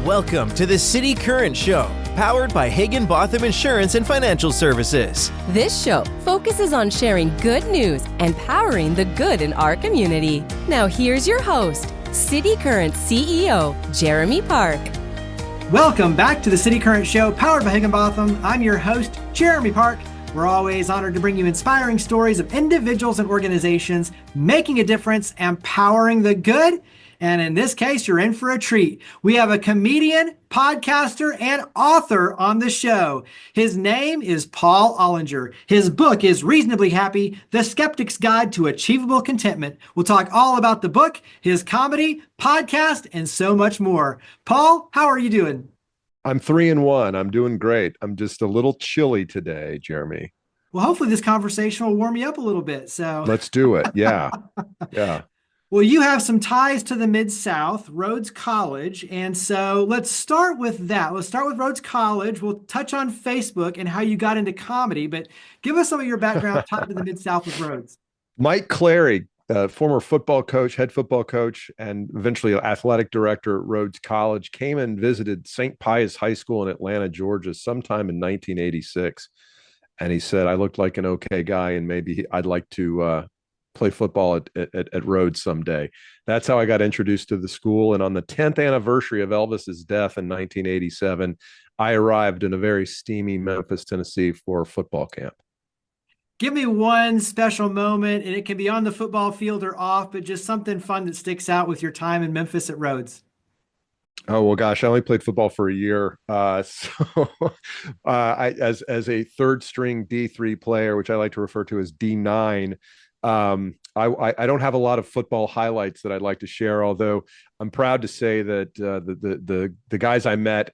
Welcome to the City Current Show, powered by Higginbotham Insurance and Financial Services. This show focuses on sharing good news and powering the good in our community. Now here's your host, City Current CEO, Jeremy Park. Welcome back to the City Current Show, powered by Higginbotham. I'm your host, Jeremy Park. We're always honored to bring you inspiring stories of individuals and organizations making a difference and powering the good. And in this case, you're in for a treat. We have a comedian, podcaster, and author on the show. His name is Paul Ollinger. His book is Reasonably Happy, The Skeptics Guide to Achievable Contentment. We'll talk all about the book, his comedy, podcast, and so much more. Paul, how are you doing? I'm 3-1. I'm doing great. I'm just a little chilly today, Jeremy. Well, hopefully this conversation will warm you up a little bit. So let's do it. Yeah. Yeah. Well, you have some ties to the Mid-South, Rhodes College. And so let's start with that. Let's start with Rhodes College. We'll touch on Facebook and how you got into comedy, but give us some of your background tied to the Mid-South with Rhodes. Mike Clary, former football coach, head football coach, and eventually athletic director at Rhodes College, came and visited St. Pius High School in Atlanta, Georgia, sometime in 1986. And he said, I looked like an okay guy, and maybe I'd like to play football at Rhodes someday. That's how I got introduced to the school. And on the 10th anniversary of Elvis's death in 1987, I arrived in a very steamy Memphis, Tennessee for football camp. Give me one special moment, and it can be on the football field or off, but just something fun that sticks out with your time in Memphis at Rhodes. Oh, well, gosh, I only played football for a year. As a third string D3 player, which I like to refer to as D9, I don't have a lot of football highlights that I'd like to share, although I'm proud to say that the guys I met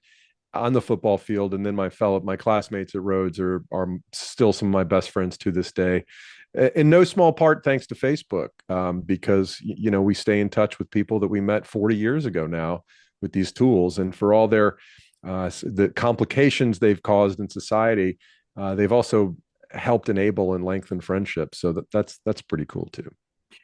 on the football field and then my classmates at Rhodes are still some of my best friends to this day. In no small part thanks to Facebook, because we stay in touch with people that we met 40 years ago now with these tools, and for all the complications they've caused in society, they've also helped enable and lengthen friendships. So that's pretty cool too.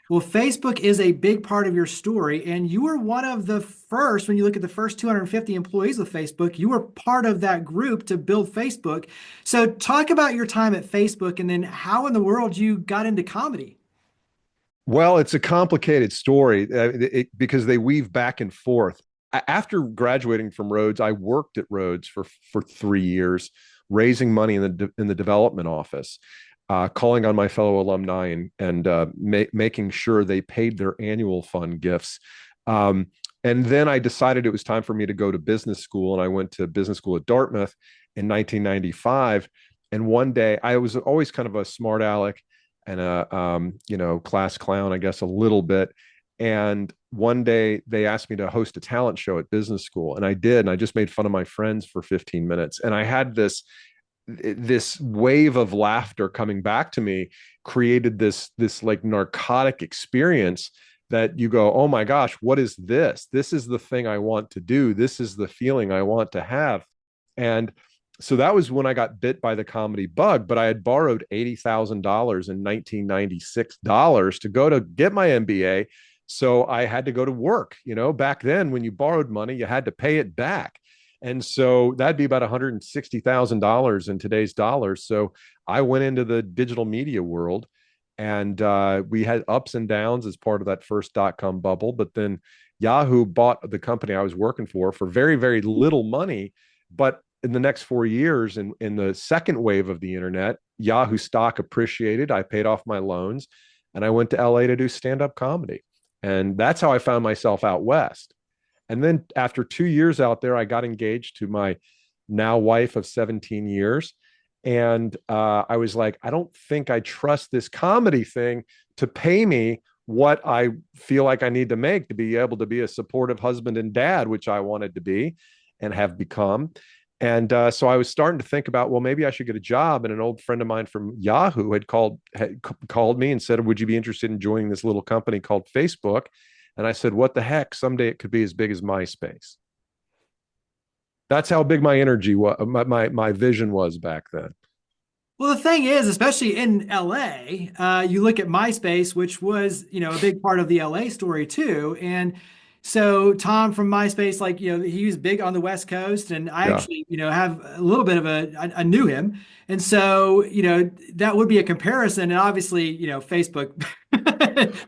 Well, Facebook is a big part of your story, and you were one of the first, when you look at the first 250 employees of Facebook, you were part of that group to build Facebook. So talk about your time at Facebook and then how in the world you got into comedy. Well, it's a complicated story because they weave back and forth. After graduating from Rhodes, I worked at Rhodes for 3 years, raising money in the development office, calling on my fellow alumni and making sure they paid their annual fund gifts. And then I decided it was time for me to go to business school, and I went to business school at Dartmouth in 1995. And one day, I was always kind of a smart aleck and a class clown, I guess, a little bit. And one day they asked me to host a talent show at business school, and I did. And I just made fun of my friends for 15 minutes. And I had this wave of laughter coming back to me, created this like narcotic experience that you go, oh my gosh, what is this? This is the thing I want to do. This is the feeling I want to have. And so that was when I got bit by the comedy bug, but I had borrowed $80,000 in 1996 to go to get my MBA. So I had to go to work. Back then when you borrowed money, you had to pay it back. And so that'd be about $160,000 in today's dollars. So I went into the digital media world, and we had ups and downs as part of that first .com bubble. But then Yahoo bought the company I was working for very, very little money. But in the next 4 years, in the second wave of the internet, Yahoo stock appreciated. I paid off my loans, and I went to LA to do stand-up comedy. And that's how I found myself out west. And then after 2 years out there, I got engaged to my now wife of 17 years. And I was like, I don't think I trust this comedy thing to pay me what I feel like I need to make to be able to be a supportive husband and dad, which I wanted to be and have become. And so I was starting to think about, well, maybe I should get a job. And an old friend of mine from Yahoo had called me and said, would you be interested in joining this little company called Facebook? And I said, what the heck? Someday it could be as big as MySpace. That's how big my energy was, my vision was back then. Well, the thing is, especially in LA, you look at MySpace, which was, a big part of the LA story too. And So Tom from MySpace, like, he was big on the West Coast, and I Yeah. actually, have a little bit of I knew him. And so, that would be a comparison. And obviously, Facebook, we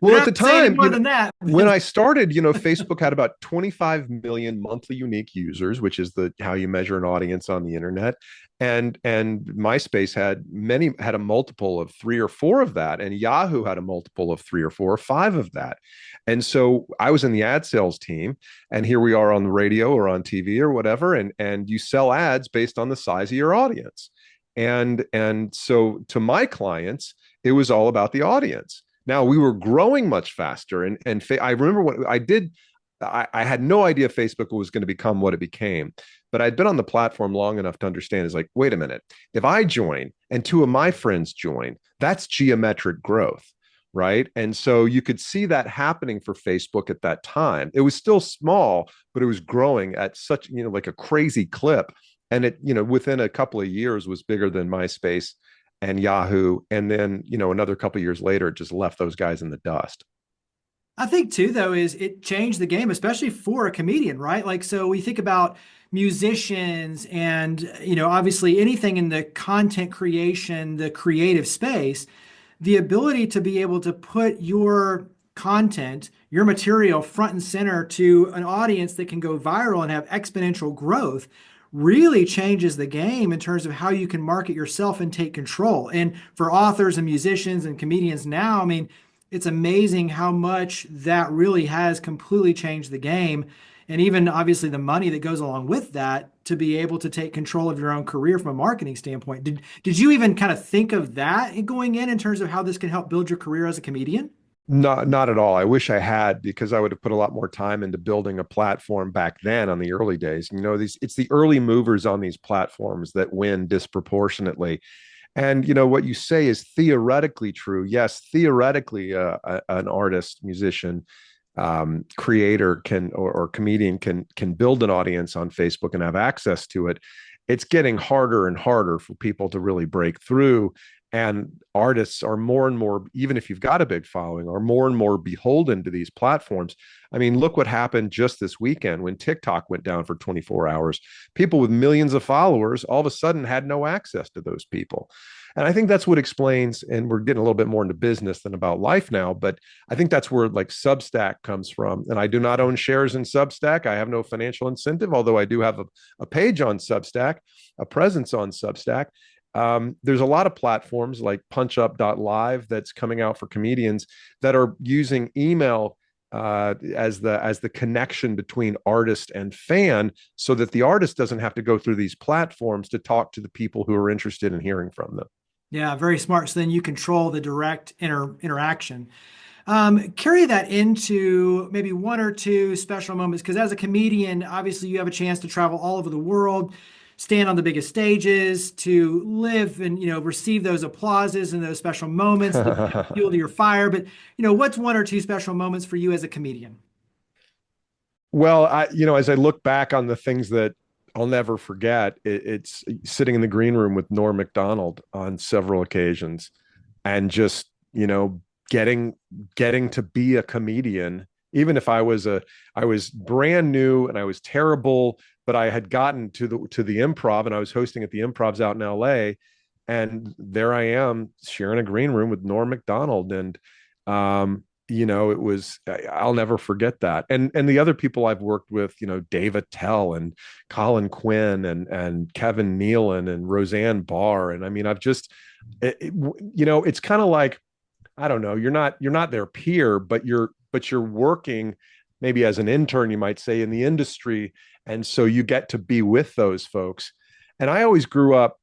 Well, don't at have the to say any time, more than that. when I started, Facebook had about 25 million monthly unique users, which is the how you measure an audience on the internet. And MySpace had a multiple of 3 or 4 of that, and Yahoo had a multiple of 3 or 4 or 5 of that. And so I was in the ad sales team, and here we are on the radio or on TV or whatever, and you sell ads based on the size of your audience. And so to my clients, it was all about the audience. Now we were growing much faster, and I remember what I did. I had no idea Facebook was going to become what it became, but I'd been on the platform long enough to understand. Is like, wait a minute, if I join and 2 of my friends join, that's geometric growth, right? And so you could see that happening for Facebook at that time. It was still small, but it was growing at such like a crazy clip, and it within a couple of years was bigger than MySpace and Yahoo. And then, another couple of years later, it just left those guys in the dust. I think too, though, is it changed the game, especially for a comedian, right? Like, so we think about musicians and, obviously anything in the content creation, the creative space, the ability to be able to put your content, your material front and center to an audience that can go viral and have exponential growth really changes the game in terms of how you can market yourself and take control. And for authors and musicians and comedians now, I mean, it's amazing how much that really has completely changed the game. And even obviously the money that goes along with that to be able to take control of your own career from a marketing standpoint. Did you even kind of think of that going in terms of how this can help build your career as a comedian? Not at all. I wish I had, because I would have put a lot more time into building a platform back then on the early days. It's the early movers on these platforms that win disproportionately. And what you say is theoretically true. Yes, theoretically, an artist, musician, creator or comedian can build an audience on Facebook and have access to it. It's getting harder and harder for people to really break through. And artists are more and more, even if you've got a big following, are more and more beholden to these platforms. I mean, look what happened just this weekend when TikTok went down for 24 hours. People with millions of followers all of a sudden had no access to those people. And I think that's what explains, and we're getting a little bit more into business than about life now, but I think that's where like Substack comes from. And I do not own shares in Substack. I have no financial incentive, although I do have a page on Substack, a presence on Substack. There's a lot of platforms like punchup.live that's coming out for comedians that are using email as the connection between artist and fan, so that the artist doesn't have to go through these platforms to talk to the people who are interested in hearing from them. Yeah, very smart. So then you control the direct interaction. Carry that into maybe 1 or 2 special moments, because as a comedian, obviously you have a chance to travel all over the world, stand on the biggest stages, to live and receive those applauses and those special moments that fuel to your fire. But what's 1 or 2 special moments for you as a comedian? Well, as I look back on the things that I'll never forget, it's sitting in the green room with Norm Macdonald on several occasions, and just getting to be a comedian. Even if I was brand new and I was terrible, but I had gotten to the improv, and I was hosting at the improvs out in LA, and there I am sharing a green room with Norm Macdonald. And it was, I'll never forget that. And the other people I've worked with, Dave Attell and Colin Quinn and Kevin Nealon and Roseanne Barr. And I mean, it's kind of like, I don't know, you're not their peer, but you're working maybe as an intern, you might say, in the industry. And so you get to be with those folks. And I always grew up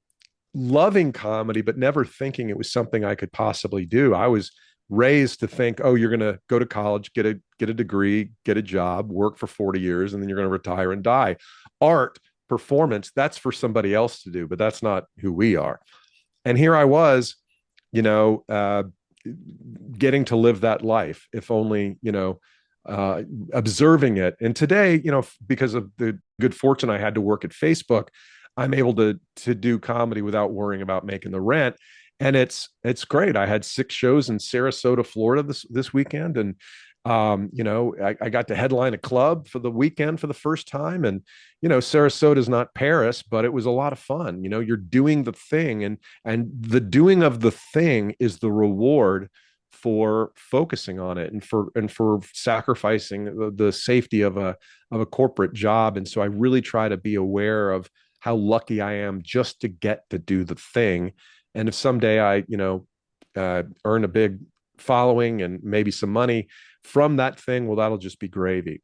loving comedy, but never thinking it was something I could possibly do. I was raised to think, oh, you're going to go to college, get a degree, get a job, work for 40 years, and then you're going to retire and die. Art, performance, that's for somebody else to do, but that's not who we are. And here I was, getting to live that life, if only, observing it. And today, because of the good fortune I had to work at Facebook, I'm able to do comedy without worrying about making the rent. And it's great. I had 6 shows in Sarasota, Florida this weekend, and I got to headline a club for the weekend for the first time. And, Sarasota is not Paris, but it was a lot of fun. You're doing the thing, and the doing of the thing is the reward for focusing on it, and for sacrificing the safety of a corporate job. And so I really try to be aware of how lucky I am just to get to do the thing. And if someday I, earn a big following and maybe some money from that thing, well, that'll just be gravy.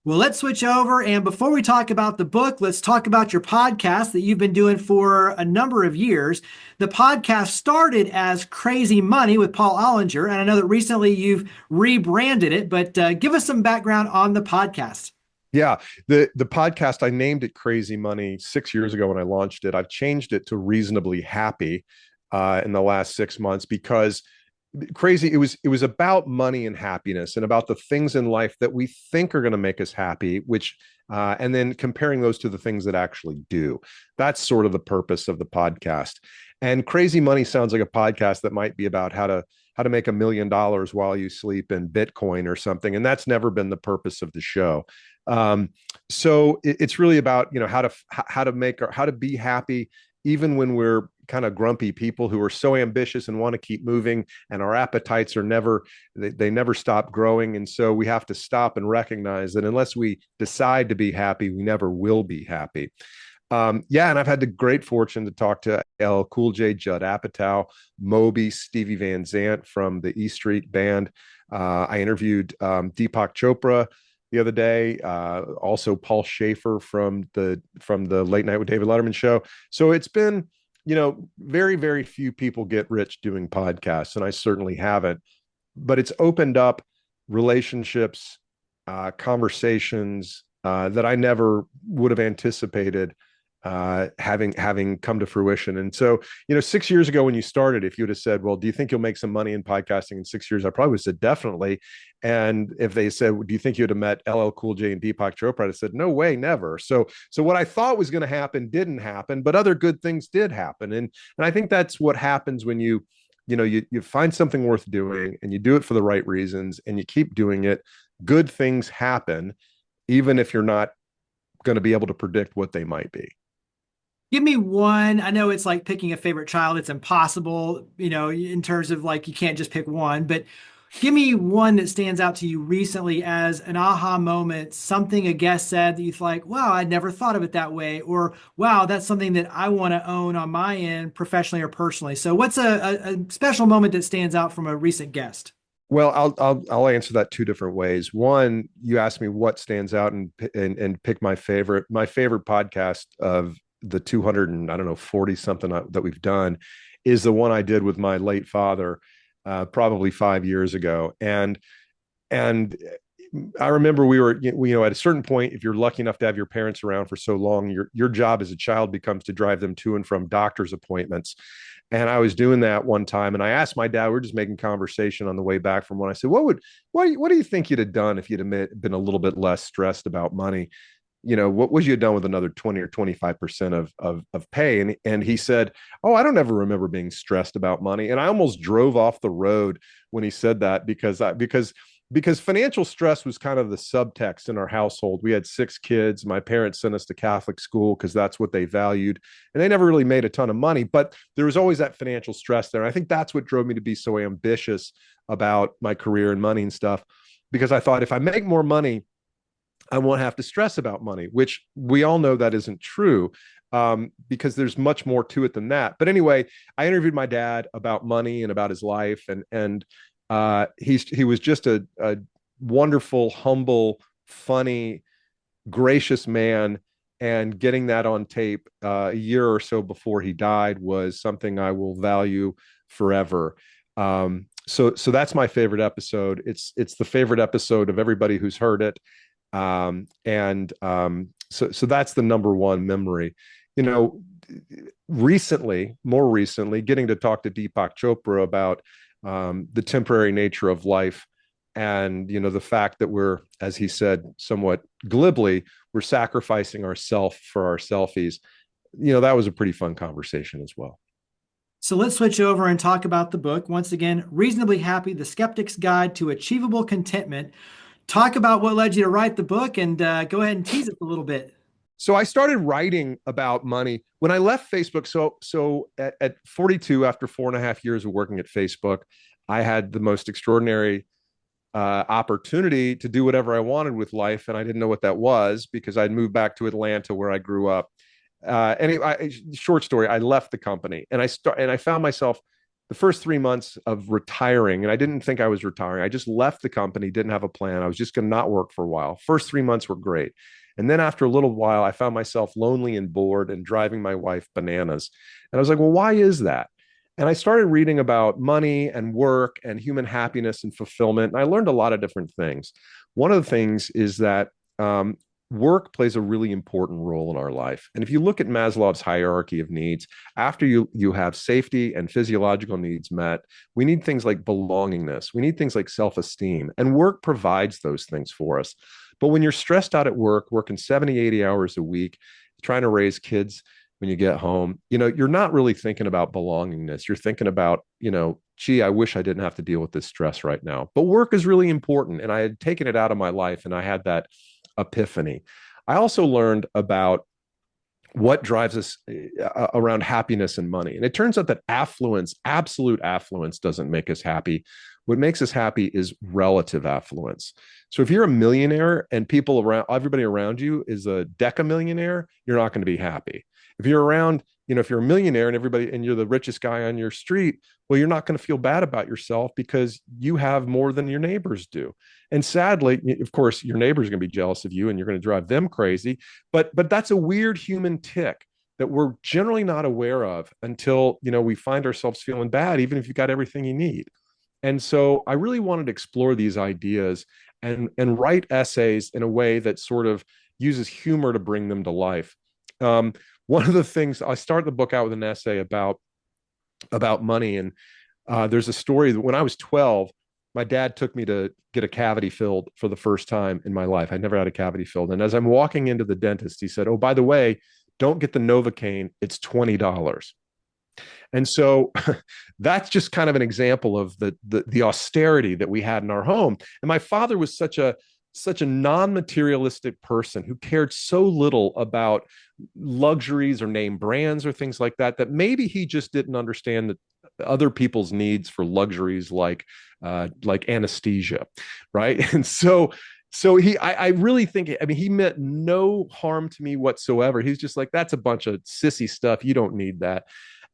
Well, let's switch over. And before we talk about the book, let's talk about your podcast that you've been doing for a number of years. The podcast started as Crazy Money with Paul Ollinger. And I know that recently you've rebranded it, but give us some background on the podcast. Yeah, the podcast, I named it Crazy Money 6 years ago when I launched it. I've changed it to Reasonably Happy in the last 6 months, because crazy, it was about money and happiness, and about the things in life that we think are going to make us happy, which and then comparing those to the things that actually do. That's sort of the purpose of the podcast. And Crazy Money sounds like a podcast that might be about how to make $1 million while you sleep in Bitcoin or something, and that's never been the purpose of the show. So it's really about, how to be happy even when we're kind of grumpy people who are so ambitious and want to keep moving, and our appetites are they never stop growing. And so we have to stop and recognize that unless we decide to be happy, we never will be happy. And I've had the great fortune to talk to LL Cool J, Judd Apatow, Moby, Stevie Van Zandt from the E Street Band. I interviewed Deepak Chopra the other day, also Paul Schaefer from the Late Night with David Letterman show. So it's been, very, very few people get rich doing podcasts, and I certainly haven't. But it's opened up relationships, conversations that I never would have anticipated having come to fruition. And so, 6 years ago when you started, if you would have said, well, do you think you'll make some money in podcasting in 6 years? I probably would have said definitely. And if they said, do you think you would have met LL Cool J and Deepak Chopra? I'd have said, no way, never. So what I thought was going to happen didn't happen, but other good things did happen. And I think that's what happens when you find something worth doing, and you do it for the right reasons, and you keep doing it. Good things happen, even if you're not going to be able to predict what they might be. Give me one. I know it's like picking a favorite child. It's impossible, in terms of like, you can't just pick one, but give me one that stands out to you recently as an aha moment, something a guest said that you like, wow, I never thought of it that way. Or, wow, that's something that I want to own on my end, professionally or personally. So what's a special moment that stands out from a recent guest? Well, I'll answer that two different ways. One, you asked me what stands out, and pick my favorite. My favorite podcast of the 200 and 40 something that we've done is the one I did with my late father, probably 5 years ago. And I remember we were, at a certain point, if you're lucky enough to have your parents around for so long, your job as a child becomes to drive them to and from doctor's appointments. And I was doing that one time, and I asked my dad, we were just making conversation on the way back from one. I said, what do you think you'd have done if you'd have been a little bit less stressed about money? What would you have done with another 20 or 25% of pay? And he said, oh, I don't ever remember being stressed about money. And I almost drove off the road when he said that, because financial stress was kind of the subtext in our household. We had 6 kids. My parents sent us to Catholic school because that's what they valued. And they never really made a ton of money, but there was always that financial stress there. And I think that's what drove me to be so ambitious about my career and money and stuff, because I thought if I make more money, I won't have to stress about money, which we all know that isn't true, because there's much more to it than that. But anyway, I interviewed my dad about money and about his life, and he was just a wonderful, humble, funny, gracious man. And getting that on tape a year or so before he died was something I will value forever. So that's my favorite episode. It's the favorite episode of everybody who's heard it. So that's the number one memory. More recently, getting to talk to Deepak Chopra about the temporary nature of life, and the fact that we're, as he said somewhat glibly, we're sacrificing ourselves for our selfies. That was a pretty fun conversation as well. So let's switch over and talk about the book. Once again, Reasonably Happy, The Skeptic's Guide to Achievable Contentment. Talk about what led you to write the book and go ahead and tease it a little bit. So I started writing about money when I left Facebook. So at 42, after 4.5 years of working at Facebook, I had the most extraordinary opportunity to do whatever I wanted with life, and I didn't know what that was because I'd moved back to Atlanta where I grew up. Anyway, short story, I left the company and I found myself the first 3 months of retiring, and I didn't think I was retiring. I just left the company, didn't have a plan. I was just going to not work for a while. First 3 months were great. And then after a little while, I found myself lonely and bored and driving my wife bananas. And I was like, well, why is that? And I started reading about money and work and human happiness and fulfillment. And I learned a lot of different things. One of the things is that work plays a really important role in our life. And if you look at Maslow's hierarchy of needs, after you have safety and physiological needs met, we need things like belongingness. We need things like self-esteem. And work provides those things for us. But when you're stressed out at work, working 70, 80 hours a week, trying to raise kids when you get home, you're not really thinking about belongingness. You're thinking about, gee, I wish I didn't have to deal with this stress right now. But work is really important. And I had taken it out of my life and I had that epiphany. I also learned about what drives us around happiness and money. And it turns out that affluence, absolute affluence, doesn't make us happy. What makes us happy is relative affluence. So if you're a millionaire and everybody around you is a decamillionaire, you're not going to be happy. If you're around, if you're a millionaire and you're the richest guy on your street, well, you're not going to feel bad about yourself because you have more than your neighbors do. And sadly, of course, your neighbor's going to be jealous of you and you're going to drive them crazy. But that's a weird human tick that we're generally not aware of until, we find ourselves feeling bad, even if you've got everything you need. And so I really wanted to explore these ideas and write essays in a way that sort of uses humor to bring them to life. One of the things, I start the book out with an essay about money. And there's a story that when I was 12, my dad took me to get a cavity filled for the first time in my life. I'd never had a cavity filled. And as I'm walking into the dentist, he said, oh, by the way, don't get the Novocaine. It's $20. And so that's just kind of an example of the austerity that we had in our home. And my father was such a non-materialistic person who cared so little about luxuries or name brands or things like that, that maybe he just didn't understand that other people's needs for luxuries like anesthesia, right? And so I really think, he meant no harm to me whatsoever. He's just like, that's a bunch of sissy stuff. You don't need that.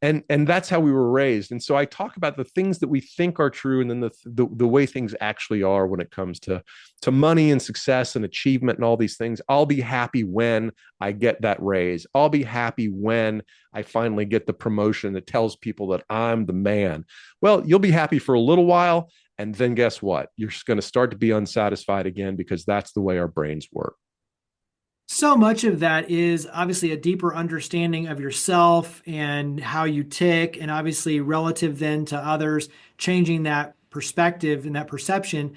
And that's how we were raised. And so I talk about the things that we think are true and then the way things actually are when it comes to money and success and achievement and all these things. I'll be happy when I get that raise. I'll be happy when I finally get the promotion that tells people that I'm the man. Well, you'll be happy for a little while. And then guess what? You're just going to start to be unsatisfied again because that's the way our brains work. So much of that is obviously a deeper understanding of yourself and how you tick, and obviously relative then to others, changing that perspective and that perception.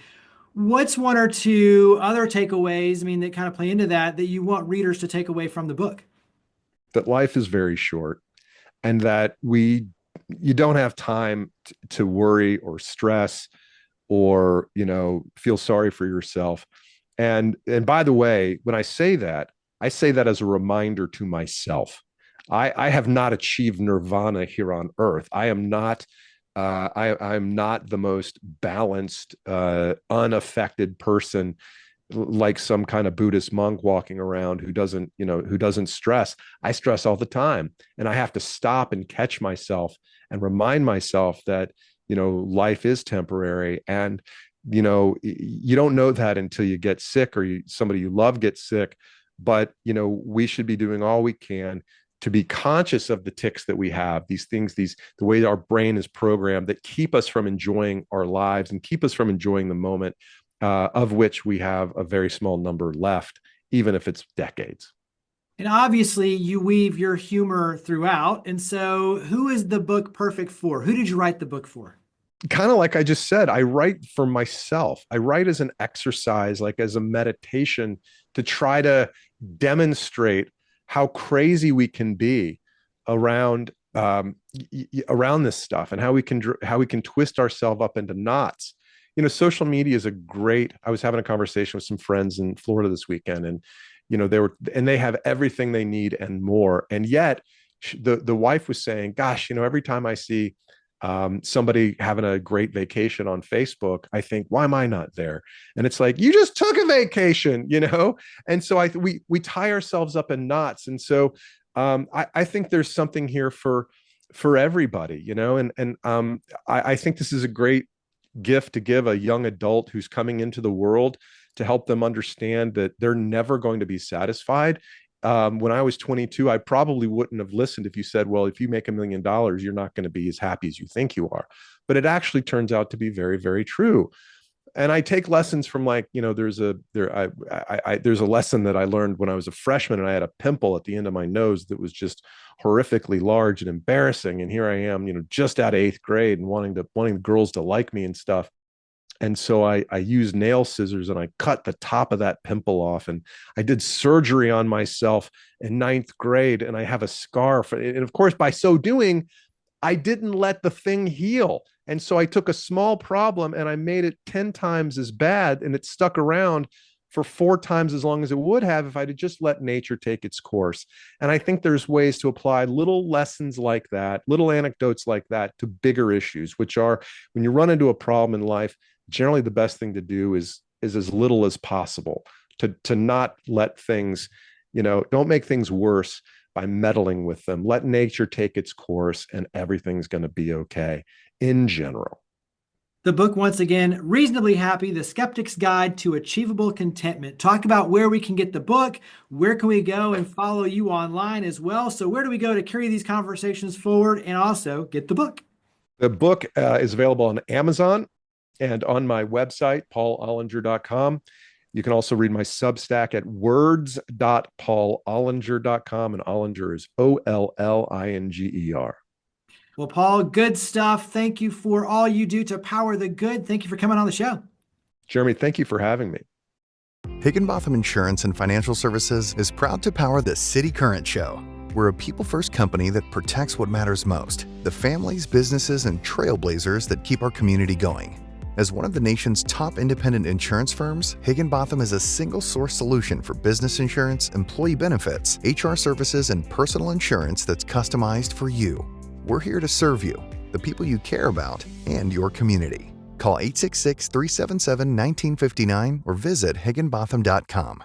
What's one or two other takeaways, that kind of play into that you want readers to take away from the book? That life is very short and that you don't have time to worry or stress or, feel sorry for yourself. And by the way, when I say that as a reminder to myself. I have not achieved nirvana here on earth. I am not I'm not the most balanced, unaffected person like some kind of Buddhist monk walking around who doesn't stress. I stress all the time, and I have to stop and catch myself and remind myself that life is temporary. And you don't know that until you get sick or somebody you love gets sick. But, we should be doing all we can to be conscious of the tics that we have, these things, the way our brain is programmed that keep us from enjoying our lives and keep us from enjoying the moment, of which we have a very small number left, even if it's decades. And obviously you weave your humor throughout. And so who is the book perfect for? Who did you write the book for? Kind of like I just said, I write for myself. I write as an exercise, like as a meditation, to try to demonstrate how crazy we can be around around this stuff and how we can twist ourselves up into knots. Social media is a great. I was having a conversation with some friends in Florida this weekend, and they have everything they need and more. And yet, the wife was saying, "Gosh, every time I see somebody having a great vacation on Facebook, I think, why am I not there?" And it's like, you just took a vacation, And so we tie ourselves up in knots. And so I think there's something here for everybody, I think this is a great gift to give a young adult who's coming into the world, to help them understand that they're never going to be satisfied. When I was 22, I probably wouldn't have listened if you said, well, if you make $1 million, you're not going to be as happy as you think you are. But it actually turns out to be very, very true. And I take lessons from, there's a lesson that I learned when I was a freshman, and I had a pimple at the end of my nose that was just horrifically large and embarrassing. And here I am, just out of 8th grade and wanting girls to like me and stuff. And so I used nail scissors and I cut the top of that pimple off, and I did surgery on myself in 9th grade, and I have a scar. And of course, by so doing, I didn't let the thing heal. And so I took a small problem and I made it 10 times as bad, and it stuck around for 4 times as long as it would have if I'd just let nature take its course. And I think there's ways to apply little lessons like that, little anecdotes like that to bigger issues, which are, when you run into a problem in life, generally the best thing to do is as little as possible, to not let things, don't make things worse by meddling with them. Let nature take its course and everything's going to be okay in general. The book, once again, Reasonably Happy, The Skeptic's Guide to Achievable Contentment. Talk about where we can get the book. Where can we go and follow you online as well? So where do we go to carry these conversations forward and also get the book? The book is available on Amazon and on my website, paulollinger.com. You can also read my Substack at words.paulollinger.com, and Ollinger is Ollinger. Well, Paul, good stuff. Thank you for all you do to power the good. Thank you for coming on the show. Jeremy, thank you for having me. Higginbotham Insurance and Financial Services is proud to power the City Current Show. We're a people-first company that protects what matters most, the families, businesses, and trailblazers that keep our community going. As one of the nation's top independent insurance firms, Higginbotham is a single-source solution for business insurance, employee benefits, HR services, and personal insurance that's customized for you. We're here to serve you, the people you care about, and your community. Call 866-377-1959 or visit higginbotham.com.